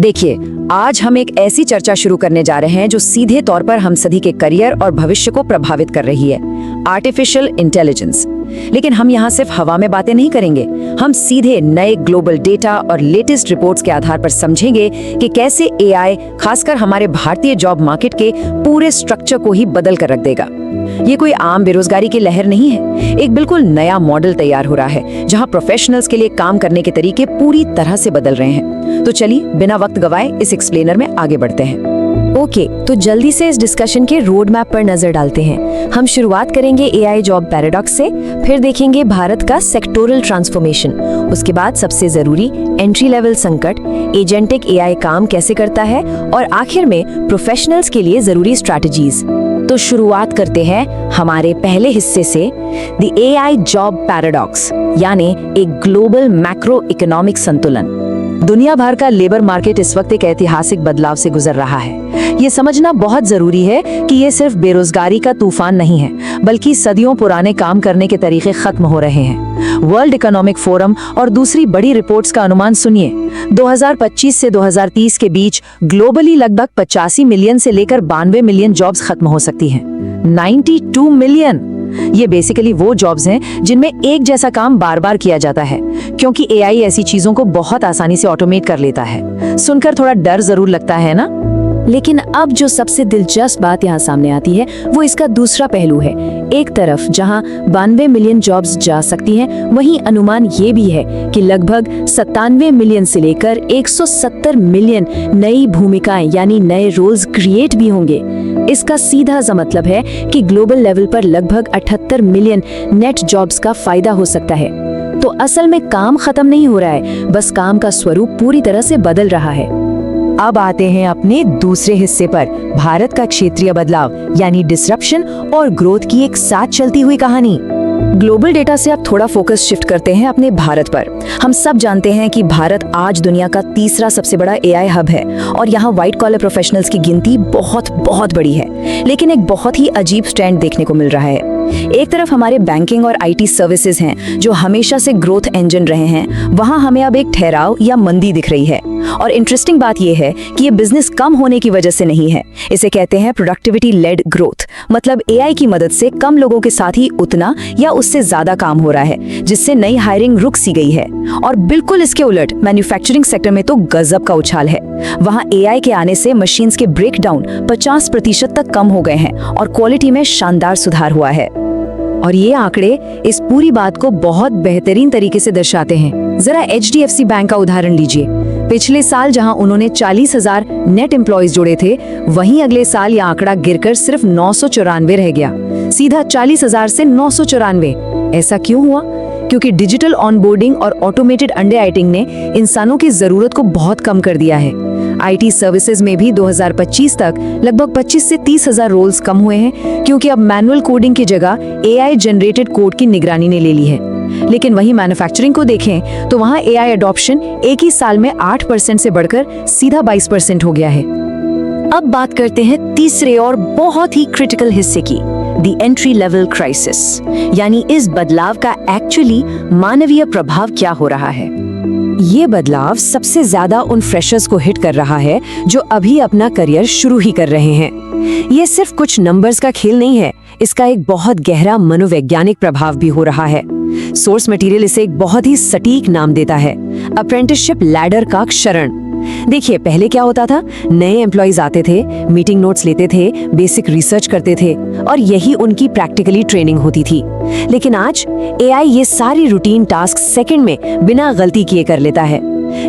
देखिए, आज हम एक ऐसी चर्चा शुरू करने जा रहे हैं जो सीधे तौर पर हम सभी के करियर और भविष्य को प्रभावित कर रही है, आर्टिफिशियल इंटेलिजेंस। लेकिन हम यहाँ सिर्फ हवा में बातें नहीं करेंगे, हम सीधे नए ग्लोबल डेटा और लेटेस्ट रिपोर्ट्स के आधार पर समझेंगे कि कैसे एआई खासकर हमारे भारतीय जॉब मार्केट के पूरे स्ट्रक्चर को ही बदल कर रख देगा। ये कोई आम बेरोजगारी की लहर नहीं है, एक बिल्कुल नया मॉडल तैयार हो रहा है जहां प्रोफेशनल्स के लिए काम करने के तरीके पूरी तरह से बदल रहे हैं। तो चलिए बिना वक्त गवाए इस एक्सप्लेनर में आगे बढ़ते हैं। ओके, तो जल्दी से इस डिस्कशन के रोड मैप पर नजर डालते हैं। हम शुरुआत करेंगे एआई जॉब पैराडॉक्स से, फिर देखेंगे भारत का सेक्टोरल ट्रांसफॉर्मेशन, उसके बाद सबसे जरूरी एंट्री लेवल संकट, एजेंटिक एआई काम कैसे करता है, और आखिर में प्रोफेशनल्स के लिए जरूरी स्ट्रैटेजीज। तो शुरुआत करते हैं हमारे पहले हिस्से से, द एआई जॉब पैराडॉक्स, यानी एक ग्लोबल मैक्रो इकोनॉमिक संतुलन। दुनिया भर का लेबर मार्केट इस वक्त एक ऐतिहासिक बदलाव से गुजर रहा है। ये समझना बहुत जरूरी है कि ये सिर्फ बेरोजगारी का तूफान नहीं है, बल्कि सदियों पुराने काम करने के तरीके खत्म हो रहे हैं। वर्ल्ड इकोनॉमिक फोरम और दूसरी बड़ी रिपोर्ट्स का अनुमान सुनिए। 2025 से 2030 के बीच ग्लोबली लगभग 85 मिलियन से लेकर 92 मिलियन जॉब्स खत्म हो सकती हैं। 92 मिलियन! ये बेसिकली वो जॉब्स हैं जिनमें एक जैसा काम बार बार किया जाता है, क्योंकि एआई ऐसी चीजों को बहुत आसानी से ऑटोमेट कर लेता है। सुनकर थोड़ा डर जरूर लगता है ना? लेकिन अब जो सबसे दिलचस्प बात यहाँ सामने आती है वो इसका दूसरा पहलू है। एक तरफ जहाँ 92 मिलियन जॉब्स जा सकती हैं, वहीं अनुमान ये भी है कि लगभग 97 मिलियन से लेकर 170 मिलियन नई भूमिकाएं यानी नए रोल्स क्रिएट भी होंगे। इसका सीधा सा मतलब है कि ग्लोबल लेवल पर लगभग 78 मिलियन नेट जॉब्स का फायदा हो सकता है। तो असल में काम खत्म नहीं हो रहा है, बस काम का स्वरूप पूरी तरह से बदल रहा है। अब आते हैं अपने दूसरे हिस्से पर, भारत का क्षेत्रीय बदलाव यानी डिसरप्शन और ग्रोथ की एक साथ चलती हुई कहानी। ग्लोबल डेटा से अब थोड़ा फोकस शिफ्ट करते हैं अपने भारत पर। हम सब जानते हैं कि भारत आज दुनिया का तीसरा सबसे बड़ा एआई हब है और यहाँ व्हाइट कॉलर प्रोफेशनल्स की गिनती बहुत बहुत बड़ी है। लेकिन एक बहुत ही अजीब ट्रेंड देखने को मिल रहा है। एक तरफ हमारे बैंकिंग और आईटी सर्विसेज हैं जो हमेशा से ग्रोथ इंजन रहे हैं, वहाँ हमें अब एक ठहराव या मंदी दिख रही है। और इंटरेस्टिंग बात यह है कि ये बिजनेस कम होने की वजह से नहीं है, इसे कहते हैं प्रोडक्टिविटी लेड ग्रोथ। मतलब एआई की मदद से कम लोगों के साथ ही उतना या उससे ज्यादा काम हो रहा है, जिससे नई हायरिंग रुक सी गई है। और बिल्कुल इसके उलट मैन्युफैक्चरिंग सेक्टर में तो गजब का उछाल है। वहाँ एआई के आने से मशीन्स के ब्रेकडाउन 50% तक कम हो गए हैं और क्वालिटी में शानदार सुधार हुआ है। और ये आंकड़े इस पूरी बात को बहुत बेहतरीन तरीके से दर्शाते हैं। जरा एचडीएफसी बैंक का उदाहरण लीजिए। पिछले साल जहां उन्होंने 40,000 नेट एम्प्लॉयज जोड़े थे, वहीं अगले साल यह आंकड़ा गिरकर सिर्फ 994 रह गया। सीधा 40,000 से 994। ऐसा क्यों हुआ? क्योंकि डिजिटल ऑनबोर्डिंग और ऑटोमेटेड अंडरराइटिंग ने इंसानों की जरूरत को बहुत कम कर दिया है। आईटी सर्विसेज में भी 2025 तक लगभग 25 से 30,000 रोल्स कम हुए हैं, क्योंकि अब मैनुअल कोडिंग की जगह एआई जनरेटेड कोड की निगरानी ने ले ली है। लेकिन वहीं मैन्युफैक्चरिंग को देखें तो वहां एआई अडॉप्शन एक ही साल में 8% से बढ़कर सीधा 22% हो गया है। अब बात करते हैं तीसरे और बहुत ही क्रिटिकल हिस्से की, द एंट्री लेवल क्राइसिस, यानी इस बदलाव का एक्चुअली मानवीय प्रभाव क्या हो रहा है। ये बदलाव सबसे ज्यादा उन फ्रेशर्स को हिट कर रहा है जो अभी अपना करियर शुरू ही कर रहे हैं। ये सिर्फ कुछ नंबर्स का खेल नहीं है, इसका एक बहुत गहरा मनोवैज्ञानिक प्रभाव भी हो रहा है। सोर्स मटेरियल इसे एक बहुत ही सटीक नाम देता है, अप्रेंटिसशिप लैडर का क्षरण। देखिए, पहले क्या होता था, नए एम्प्लॉइज आते थे, मीटिंग नोट्स लेते थे, बेसिक रिसर्च करते थे और यही उनकी प्रैक्टिकली ट्रेनिंग होती थी। लेकिन आज एआई ये सारी रूटीन टास्क सेकंड में बिना गलती किए कर लेता है।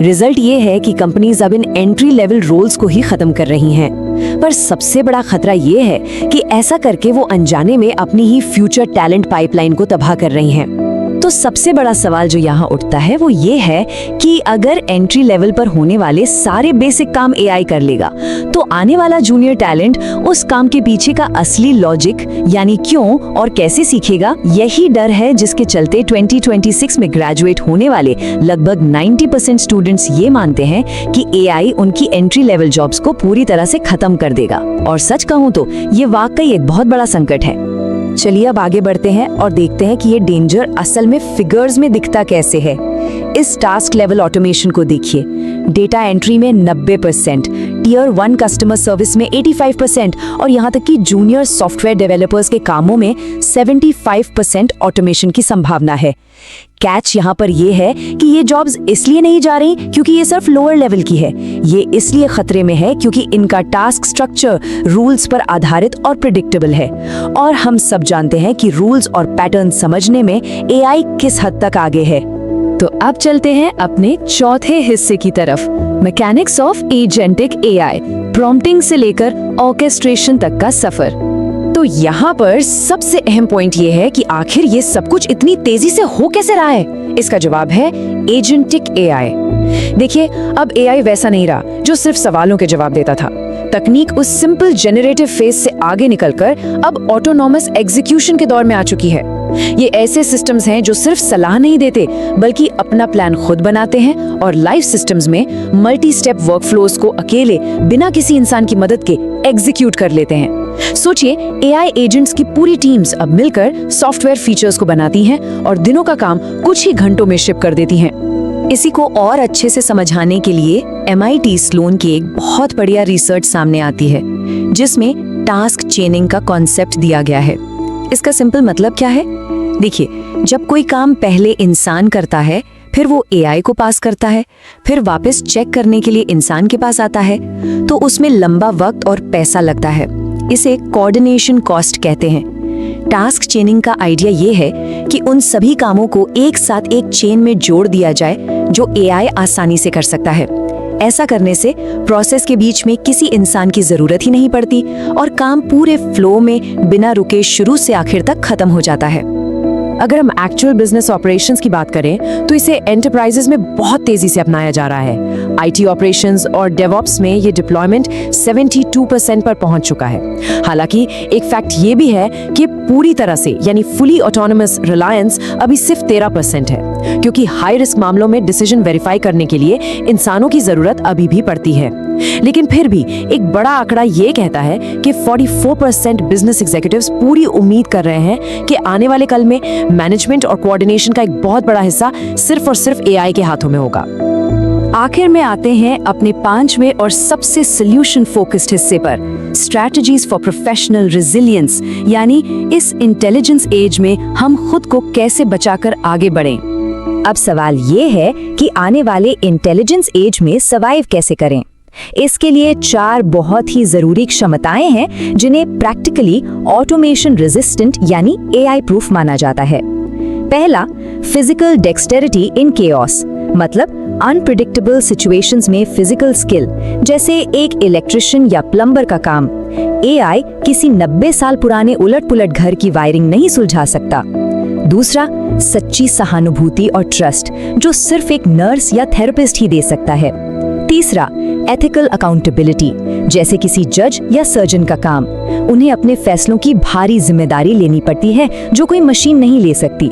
रिजल्ट ये है कि कंपनीज अब इन एंट्री लेवल रोल्स को ही खत्म कर रही हैं। पर सबसे बड़ा खतरा ये है कि ऐसा करके वो अनजाने में अपनी ही फ्यूचर टैलेंट पाइपलाइन को तबाह कर रही हैं। तो सबसे बड़ा सवाल जो यहाँ उठता है वो ये है कि अगर एंट्री लेवल पर होने वाले सारे बेसिक काम एआई कर लेगा, तो आने वाला जूनियर टैलेंट उस काम के पीछे का असली लॉजिक यानी क्यों और कैसे सीखेगा। यही डर है जिसके चलते 2026 में ग्रेजुएट होने वाले लगभग 90% स्टूडेंट्स ये मानते हैं कि एआई उनकी एंट्री लेवल जॉब्स को पूरी तरह से खत्म कर देगा। और सच कहूँ तो ये वाकई एक बहुत बड़ा संकट है। चलिए अब आगे बढ़ते हैं और देखते हैं कि ये डेंजर असल में फिगर्स में दिखता कैसे है। इस टास्क लेवल ऑटोमेशन को देखिए। डेटा एंट्री में 90%, टियर 1 कस्टमर सर्विस में 85% और यहाँ तक कि जूनियर सॉफ्टवेयर डेवलपर्स के कामों में 75% ऑटोमेशन की संभावना है। कैच यहाँ पर यह है कि ये जॉब्स इसलिए नहीं जा रही क्योंकि ये सिर्फ लोअर लेवल की है, ये इसलिए खतरे में है क्योंकि इनका टास्क स्ट्रक्चर रूल्स पर आधारित और प्रिडिक्टेबल है। और हम सब जानते हैं कि रूल्स और पैटर्न समझने में एआई किस हद तक आगे है। तो अब चलते हैं अपने चौथे हिस्से की तरफ, mechanics of agentic AI, prompting से लेकर ऑर्केस्ट्रेशन तक का सफर। तो यहाँ पर सबसे अहम पॉइंट ये है कि आखिर ये सब कुछ इतनी तेजी से हो कैसे रहा है। इसका जवाब है एजेंटिक एआई। देखिए, अब एआई वैसा नहीं रहा जो सिर्फ सवालों के जवाब देता था। तकनीक उस सिंपल जेनरेटिव फेज से आगे निकलकर अब ऑटोनॉमस एग्जीक्यूशन के दौर में आ चुकी है। ये ऐसे सिस्टम्स हैं जो सिर्फ सलाह नहीं देते बल्कि अपना प्लान खुद बनाते हैं और लाइफ सिस्टम्स में मल्टी स्टेप वर्कफ्लोज को अकेले बिना किसी इंसान की मदद के एग्जीक्यूट कर लेते हैं। सोचिए, एआई एजेंट्स की पूरी टीम्स अब मिलकर सॉफ्टवेयर फीचर्स को बनाती हैं और दिनों का काम कुछ ही घंटों में शिप कर देती हैं। इसी को और अच्छे से समझाने के लिए MIT स्लोन की एक बहुत बढ़िया रिसर्च सामने आती है जिसमें टास्क चेनिंग का कॉन्सेप्ट दिया गया है। इसका सिंपल मतलब क्या है? देखिए, जब कोई काम पहले इंसान करता है, फिर वो एआई को पास करता है, फिर वापस चेक करने के लिए इंसान के पास आता है, तो उसमें लंबा वक्त और पैसा लगता है। इसे कोऑर्डिनेशन कॉस्ट कहते हैं। टास्क चेनिंग का आइडिया ये है कि उन सभी कामों को एक साथ एक चेन में जोड़ दिया जाए जो एआई आसानी से कर सकता है। ऐसा करने से प्रोसेस के बीच में किसी इंसान की जरूरत ही नहीं पड़ती और काम पूरे फ्लो में बिना रुके शुरू से आखिर तक खत्म हो जाता है। अगर हम एक्चुअल बिजनेस ऑपरेशंस की बात करें तो इसे एंटरप्राइजेस में बहुत तेजी से अपनाया जा रहा है। आईटी ऑपरेशंस और डेवऑप्स में ये डिप्लॉयमेंट 72% पर पहुंच चुका है। हालांकि एक फैक्ट ये भी है कि पूरी तरह से यानी फुली ऑटोनोमस रिलायंस अभी सिर्फ 13% है, क्योंकि हाई रिस्क मामलों में डिसीजन वेरीफाई करने के लिए इंसानों की जरूरत अभी भी पड़ती है। लेकिन फिर भी एक बड़ा आंकड़ा ये कहता है कि 44% बिजनेस एग्जीक्यूटिव्स पूरी उम्मीद कर रहे हैं कि आने वाले कल में मैनेजमेंट और कोऑर्डिनेशन का एक बहुत बड़ा हिस्सा सिर्फ और सिर्फ एआई के हाथों में होगा। आखिर में आते हैं अपने 5वें और सबसे सॉल्यूशन फोकस्ड हिस्से पर, स्ट्रैटेजीज फॉर प्रोफेशनल रेजिलियंस, यानी इस इंटेलिजेंस एज में हम खुद को कैसे बचाकर आगे बढ़ें। अब सवाल ये है कि आने वाले इंटेलिजेंस एज में सर्वाइव कैसे करें। इसके लिए 4 बहुत ही जरूरी क्षमताएं हैं जिन्हें प्रैक्टिकली ऑटोमेशन रेजिस्टेंट यानी एआई प्रूफ माना जाता है। पहला, फिजिकल डेक्सटेरिटी इन केओस, मतलब अनप्रेडिक्टेबल सिचुएशंस में फिजिकल स्किल, जैसे एक इलेक्ट्रिशियन या प्लम्बर का काम। एआई किसी 90 साल पुराने उलट-पुलट घर की वायरिंग नहीं सुलझा सकता। दूसरा, सच्ची सहानुभूति और ट्रस्ट, जो सिर्फ एक नर्स या थेरेपिस्ट ही दे सकता है। तीसरा, एथिकल अकाउंटेबिलिटी, जैसे किसी जज या सर्जन का काम। उन्हें अपने फैसलों की भारी जिम्मेदारी लेनी पड़ती है जो कोई मशीन नहीं ले सकती।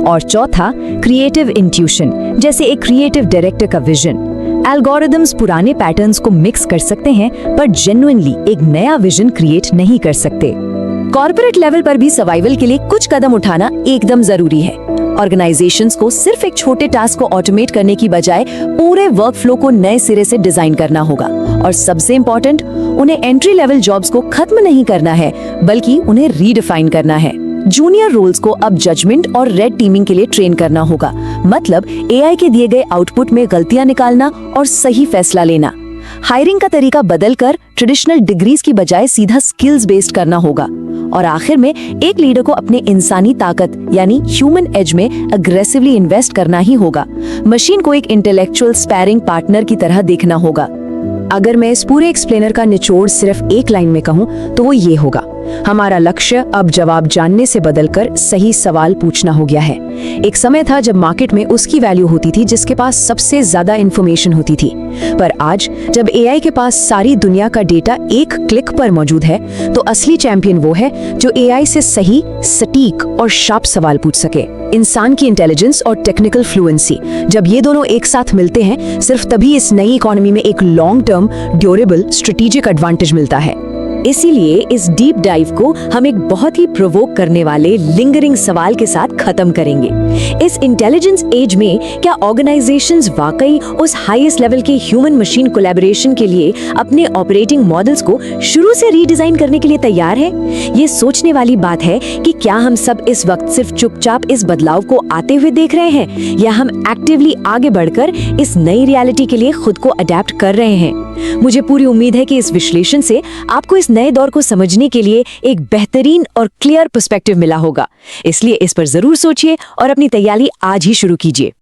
और चौथा, क्रिएटिव इंट्यूशन, जैसे एक क्रिएटिव डायरेक्टर का विजन। एल्गोरिदम्स पुराने पैटर्न्स को मिक्स कर सकते हैं पर जेन्युइनली एक नया विजन क्रिएट नहीं कर सकते। कॉर्पोरेट लेवल पर भी सर्वाइवल के लिए कुछ कदम उठाना एकदम जरूरी है। ऑर्गेनाइजेशंस को सिर्फ एक छोटे टास्क को ऑटोमेट करने की बजाय पूरे वर्कफ्लो को नए सिरे से डिजाइन करना होगा। और सबसे इंपॉर्टेंट, उन्हें एंट्री लेवल जॉब्स को खत्म नहीं करना है बल्कि उन्हें रीडिफाइन करना है। जूनियर रोल्स को अब जजमेंट और रेड टीमिंग के लिए ट्रेन करना होगा, मतलब एआई के दिए गए आउटपुट में गलतियां निकालना और सही फैसला लेना। हायरिंग का तरीका बदलकर ट्रेडिशनल डिग्रीज की बजाय सीधा स्किल्स बेस्ड करना होगा। और आखिर में एक लीडर को अपने इंसानी ताकत यानी ह्यूमन एज में अग्रेसिवली इन्वेस्ट करना ही होगा। मशीन को एक इंटेलेक्चुअल स्पैरिंग पार्टनर की तरह देखना होगा। अगर मैं इस पूरे एक्सप्लेनर का निचोड़ सिर्फ एक लाइन में कहूँ तो वो ये होगा, हमारा लक्ष्य अब जवाब जानने से बदलकर सही सवाल पूछना हो गया है। एक समय था जब मार्केट में उसकी वैल्यू होती थी जिसके पास सबसे ज्यादा इंफॉर्मेशन होती थी, पर आज जब एआई के पास सारी दुनिया का डेटा एक क्लिक पर मौजूद है तो असली चैंपियन वो है जो एआई से सही, सटीक और शार्प सवाल पूछ सके। इंसान की इंटेलिजेंस और टेक्निकल फ्लुएंसी, जब ये दोनों एक साथ मिलते हैं, सिर्फ तभी इस नई इकोनॉमी में एक long term durable strategic advantage मिलता है। इसीलिए इस डीप डाइव को हम एक बहुत ही प्रोवोक करने वाले लिंगरिंग सवाल के साथ खत्म करेंगे। इस इंटेलिजेंस एज में क्या ऑर्गेनाइजेशंस वाकई उस हाईएस्ट लेवल के ह्यूमन मशीन कोलैबोरेशन के लिए अपने ऑपरेटिंग मॉडल्स को शुरू से रीडिजाइन करने के लिए तैयार है? ये सोचने वाली बात है कि क्या हम सब इस वक्त सिर्फ चुपचाप इस बदलाव को आते हुए देख रहे हैं या हम एक्टिवली आगे बढ़कर इस नई रियलिटी के लिए खुद को अडेप्ट कर रहे हैं। मुझे पूरी उम्मीद है कि इस विश्लेषण से आपको इस नए दौर को समझने के लिए एक बेहतरीन और क्लियर पर्सपेक्टिव मिला होगा। इसलिए इस पर जरूर सोचिए और अपनी तैयारी आज ही शुरू कीजिए।